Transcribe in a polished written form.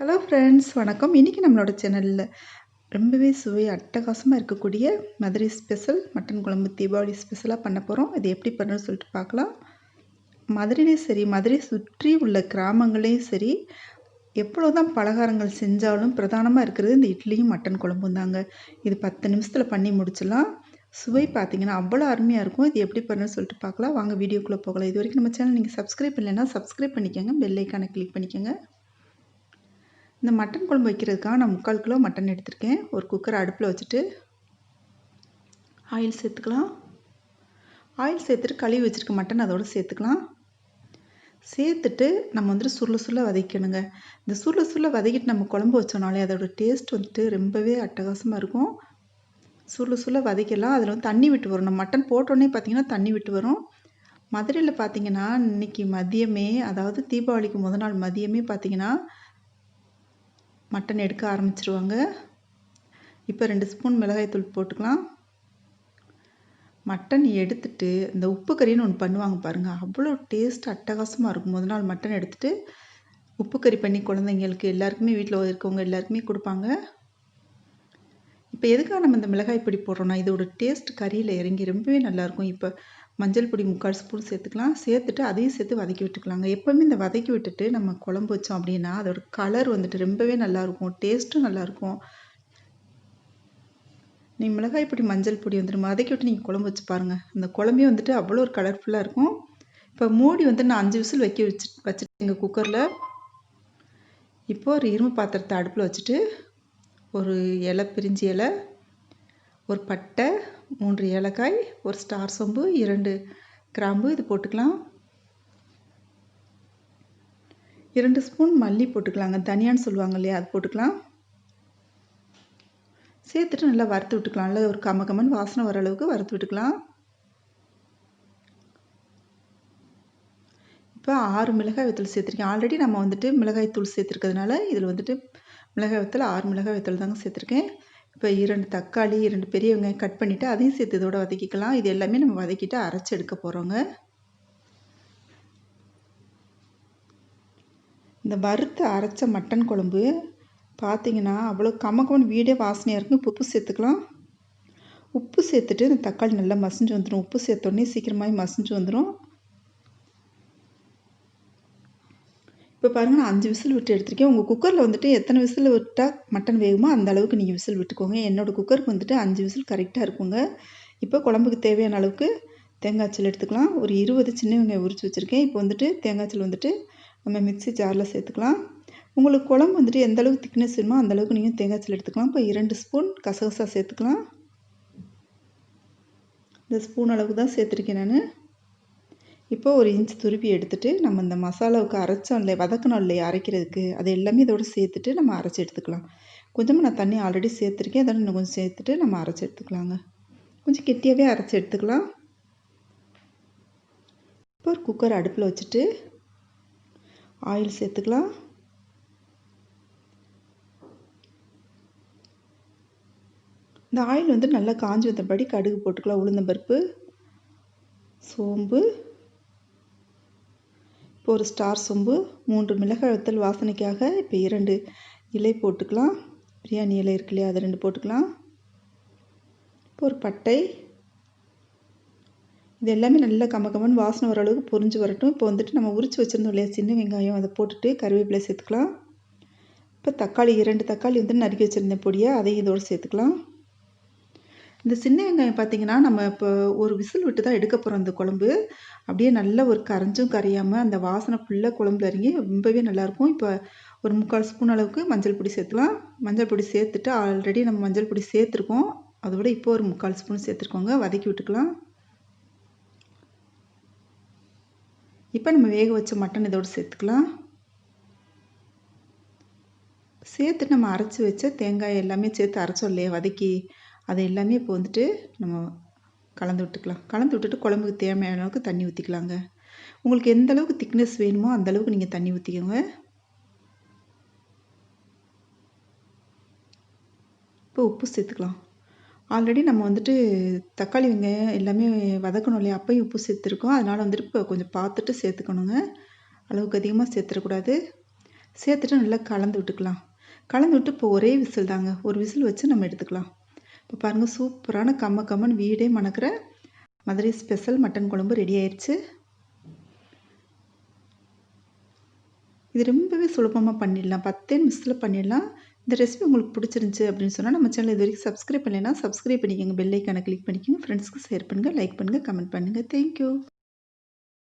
Hello friends, வணக்கம். இன்றைக்கி நம்மளோட சேனலில் ரொம்பவே சுவை அட்டகாசமாக இருக்கக்கூடிய மதுரை ஸ்பெஷல் மட்டன் குழம்பு தீபாவளி ஸ்பெஷலாக பண்ண போகிறோம். இது எப்படி பண்ணுறோன்னு சொல்லிட்டு பார்க்கலாம். மதுரையிலையும் சரி, மதுரை சுற்றி உள்ள கிராமங்களையும் சரி, எவ்வளோதான் பலகாரங்கள் செஞ்சாலும் பிரதானமாக இருக்கிறது இந்த இட்லியும் மட்டன் குழம்பும் தாங்க. இது 10 நிமிஷத்தில் பண்ணி முடிச்சிடலாம். சுவை பார்த்திங்கன்னா அவ்வளோ அருமையாக இருக்கும். இது எப்படி பண்ணுறதுன்னு சொல்லிட்டு பார்க்கலாம். வாங்க வீடியோக்குள்ளே போகலாம். இது வரைக்கும் நம்ம சேனல் நீங்கள் சப்ஸ்கிரைப் பண்ணலைன்னா சப்ஸ்கிரைப் பண்ணிக்கோங்க. பெல் ஐக்கானை கிளிக் பண்ணிக்கோங்க. இந்த மட்டன் குழம்பு வைக்கிறதுக்காக நான் 3/4 கிலோ மட்டன் எடுத்திருக்கேன். ஒரு குக்கர் அடுப்பில் வச்சுட்டு ஆயில் சேர்த்துக்கலாம். ஆயில் சேர்த்துட்டு கழுவி வச்சுருக்க மட்டன் அதோடு சேர்த்துக்கலாம். சேர்த்துட்டு நம்ம வந்துட்டு சுருள வதக்கணுங்க. இந்த சுருள வதக்கிட்டு நம்ம குழம்பு வச்சோனாலே அதோட டேஸ்ட் வந்துட்டு ரொம்பவே அட்டகாசமாக இருக்கும். சுருள வதக்கலாம். அதில் வந்து தண்ணி விட்டு வரும். நம்ம மட்டன் போட்டோன்னே பார்த்திங்கன்னா தண்ணி விட்டு வரும். மதுரையில் பார்த்திங்கன்னா இன்றைக்கி மதியமே, அதாவது தீபாவளிக்கு முதல் நாள் மதியமே பார்த்திங்கன்னா மட்டன் எடுக்க ஆரம்பிச்சிருவாங்க. இப்போ 2 ஸ்பூன் மிளகாய்த்தூள் போட்டுக்கலாம். மட்டன் எடுத்துட்டு இந்த உப்பு கறின்னு ஒன்று பண்ணுவாங்க பாருங்கள், அவ்வளோ டேஸ்ட் அட்டகாசமாக இருக்கும். முதல் நாள் மட்டன் எடுத்துகிட்டு உப்பு கறி பண்ணி குழந்தைங்களுக்கு எல்லாருக்குமே, வீட்டில் இருக்கவங்க எல்லாருக்குமே கொடுப்பாங்க. இப்போ எதுக்காக நம்ம இந்த மிளகாய் பொடி போடுறோன்னா, இதோட டேஸ்ட் கறியில் இறங்கி ரொம்பவே நல்லாயிருக்கும். இப்போ மஞ்சள் பொடி 3/4 ஸ்பூன் சேர்த்துக்கலாம். சேர்த்துட்டு அதையும் சேர்த்து வதக்கி விட்டுக்கலாங்க. எப்போவுமே இந்த வதக்கி விட்டுட்டு நம்ம குழம்பு வச்சோம் அப்படின்னா அதோட கலர் வந்துட்டு ரொம்பவே நல்லாயிருக்கும், டேஸ்ட்டும் நல்லாயிருக்கும். நீங்கள் மிளகாய் பொடி மஞ்சள் பொடி வந்துட்டு வதக்கி விட்டு நீங்கள் குழம்பு வச்சு பாருங்கள். அந்த குழம்பே வந்துட்டு அவ்வளோ ஒரு கலர்ஃபுல்லாக இருக்கும். இப்போ மூடி வந்து நான் 5 விசில் வச்சுட்டு எங்கள் குக்கரில் இப்போது ஒரு இரும்பு பாத்திரத்தை அடுப்பில் வச்சுட்டு ஒரு இலை, பிரிஞ்சி இலை, ஒரு பட்டை, 3 ஏலக்காய், ஒரு ஸ்டார் சோம்பு, 2 கிராம்பு இது போட்டுக்கலாம். 2 ஸ்பூன் மல்லி போட்டுக்கலாங்க. தனியான்னு சொல்லுவாங்க இல்லையா, அது போட்டுக்கலாம். சேர்த்துட்டு நல்லா வறுத்து விட்டுக்கலாம். நல்லா ஒரு கமன்னு வாசனை வர அளவுக்கு வறுத்து விட்டுக்கலாம். இப்போ 6 மிளகாய் வத்தல் சேர்த்துருக்கேன். ஆல்ரெடி நம்ம வந்துட்டு மிளகாய் தூள் சேர்த்துருக்கிறதுனால இதில் வந்துட்டு மிளகாய் வத்தல் 6 மிளகாய் வத்தல் தாங்க சேர்த்துருக்கேன். இப்போ 2 தக்காளி, 2 பெரிய வெங்காயம் கட் பண்ணிவிட்டு அதையும் சேர்த்து இதோட வதக்கிக்கலாம். இது எல்லாமே நம்ம வதக்கிட்டு அரைச்சி எடுக்க போகிறோங்க. இந்த வறுத்து அரைச்ச மட்டன் குழம்பு பார்த்திங்கன்னா அவ்வளோ கமகமன்னு வீடே வாசனையாக இருக்கும். உப்பு சேர்த்துக்கலாம். உப்பு சேர்த்துட்டு இந்த தக்காளி நல்லா மசிஞ்சு வந்துடும். உப்பு சேர்த்தோடனே சீக்கிரமாகவே மசிஞ்சு வந்துடும். இப்போ பாருங்கள், நான் 5 விசில் விட்டு எடுத்திருக்கேன். உங்கள் குக்கரில் வந்துட்டு எத்தனை விசில் விட்டால் மட்டன் வேகுமோ அந்த அளவுக்கு நீங்கள் விசில் விட்டுக்கோங்க. என்னோடய குக்கருக்கு வந்துட்டு 5 விசில் கரெக்டாக இருக்குங்க. இப்போ குழம்புக்கு தேவையான அளவுக்கு தேங்காய்ச்சல் எடுத்துக்கலாம். ஒரு 20 சின்ன வெங்காயம் உரித்து வச்சுருக்கேன். இப்போ வந்துட்டு தேங்காய்ச்சல் வந்துட்டு நம்ம மிக்ஸி ஜாரில் சேர்த்துக்கலாம். உங்களுக்கு குழம்பு வந்துட்டு எந்த அளவுக்கு திக்னஸ் வேணுமோ அந்தளவுக்கு நீங்கள் தேங்காய்ச்சல் எடுத்துக்கலாம். இப்போ 2 ஸ்பூன் கசகசா சேர்த்துக்கலாம். இந்த ஸ்பூன் அளவுக்கு தான் சேர்த்துருக்கேன் நான். இப்போ ஒரு இன்ச் துருவி எடுத்துகிட்டு நம்ம இந்த மசாலாவுக்கு அரைச்சோம் இல்லையா, வதக்கணும் இல்லையா அரைக்கிறதுக்கு, அது எல்லாமே இதோடு சேர்த்துட்டு நம்ம அரைச்சி எடுத்துக்கலாம். கொஞ்சமாக நான் தண்ணி ஆல்ரெடி சேர்த்துருக்கேன். அதோட இன்னும் கொஞ்சம் சேர்த்துட்டு நம்ம அரைச்சி எடுத்துக்கலாங்க. கொஞ்சம் கெட்டியாகவே அரைச்சி எடுத்துக்கலாம். இப்போ ஒரு குக்கர் அடுப்பில் வச்சுட்டு ஆயில் சேர்த்துக்கலாம். இந்த ஆயில் வந்து நல்லா காஞ்சி வந்தபடி கடுகு போட்டுக்கலாம். உளுந்தம்பருப்பு, சோம்பு, இப்போ ஒரு ஸ்டார் சோம்பு, 3 மிளகாய் வத்தல் வாசனைக்காக இப்போ 2 இலை போட்டுக்கலாம். பிரியாணி இலை இருக்கு இல்லையா, அதை 2 போட்டுக்கலாம். இப்போ ஒரு பட்டை, இது எல்லாமே நல்லா கமன்னு வாசனை வர அளவுக்கு பொரிஞ்சு வரட்டும். இப்போ வந்துட்டு நம்ம உரித்து வச்சுருந்தோம் இல்லையா சின்ன வெங்காயம், அதை போட்டுட்டு கருவேப்பிலை சேர்த்துக்கலாம். இப்போ தக்காளி 2 தக்காளி வந்து நறுக்கி வச்சுருந்தேன் பொடியாக, அதையும் இதோடு சேர்த்துக்கலாம். இந்த சின்ன வெங்காயம் பார்த்திங்கன்னா நம்ம இப்போ ஒரு விசில் விட்டு தான் எடுக்க போகிறோம். இந்த குழம்பு அப்படியே நல்ல ஒரு கரைஞ்சும் கரையாமல் அந்த வாசனை ஃபுல்லாக குழம்புல இறங்கி ரொம்பவே நல்லாயிருக்கும். இப்போ ஒரு 3/4 ஸ்பூன் அளவுக்கு மஞ்சள் பொடி சேர்த்துக்கலாம். மஞ்சள் பொடி சேர்த்துட்டு ஆல்ரெடி நம்ம மஞ்சள் பொடி சேர்த்துருக்கோம். அதோட இப்போ ஒரு 3/4 ஸ்பூன் சேர்த்துருக்கோங்க. வதக்கி விட்டுக்கலாம். இப்போ நம்ம வேக வச்ச மட்டன் இதோடு சேர்த்துக்கலாம். சேர்த்துட்டு நம்ம அரைச்சி வச்ச தேங்காய் எல்லாமே சேர்த்து அரைச்சோம் இல்லையா வதக்கி, அதை எல்லாமே இப்போ வந்துட்டு நம்ம கலந்து விட்டுக்கலாம். கலந்து விட்டுட்டு குழம்புக்கு தேவையான அளவுக்கு தண்ணி ஊற்றிக்கலாங்க. உங்களுக்கு எந்த அளவுக்கு திக்னஸ் வேணுமோ அந்தளவுக்கு நீங்கள் தண்ணி ஊற்றிக்கோங்க. இப்போ உப்பு சேர்த்துக்கலாம். ஆல்ரெடி நம்ம வந்துட்டு தக்காளி வெங்காயம் எல்லாமே வதக்கணும் இல்லையா, அப்போயும் உப்பு சேர்த்துருக்கோம். அதனால் வந்துட்டு இப்போ கொஞ்சம் பார்த்துட்டு சேர்த்துக்கணுங்க. அளவுக்கு அதிகமாக சேர்த்துடக்கூடாது. சேர்த்துட்டு நல்லா கலந்து விட்டுக்கலாம். கலந்து விட்டு இப்போ ஒரே விசில் தாங்க. ஒரு விசில் வச்சு நம்ம எடுத்துக்கலாம். இப்போ பாருங்கள், சூப்பரான கம்ம கம்மன்னு வீடே மணக்கிற மதுரை ஸ்பெஷல் மட்டன் குழம்பு ரெடி ஆயிடுச்சு. இது ரொம்பவே சுலபமாக பண்ணிடலாம். 10 நிமிஷத்தில் பண்ணிடலாம். இந்த ரெசிபி உங்களுக்கு பிடிச்சிருந்துச்சி அப்படின்னு சொன்னால் நம்ம சேனல் இது வரைக்கும் சப்ஸ்கிரைப் பண்ணலைன்னா சப்ஸ்கிரைப் பண்ணிக்கோங்க. பெல் ஐக்கானை கிளிக் பண்ணிக்கோங்க. ஃப்ரெண்ட்ஸ்க்கு ஷேர் பண்ணுங்கள், லைக் பண்ணுங்கள், கமெண்ட் பண்ணுங்கள். தேங்க்யூ.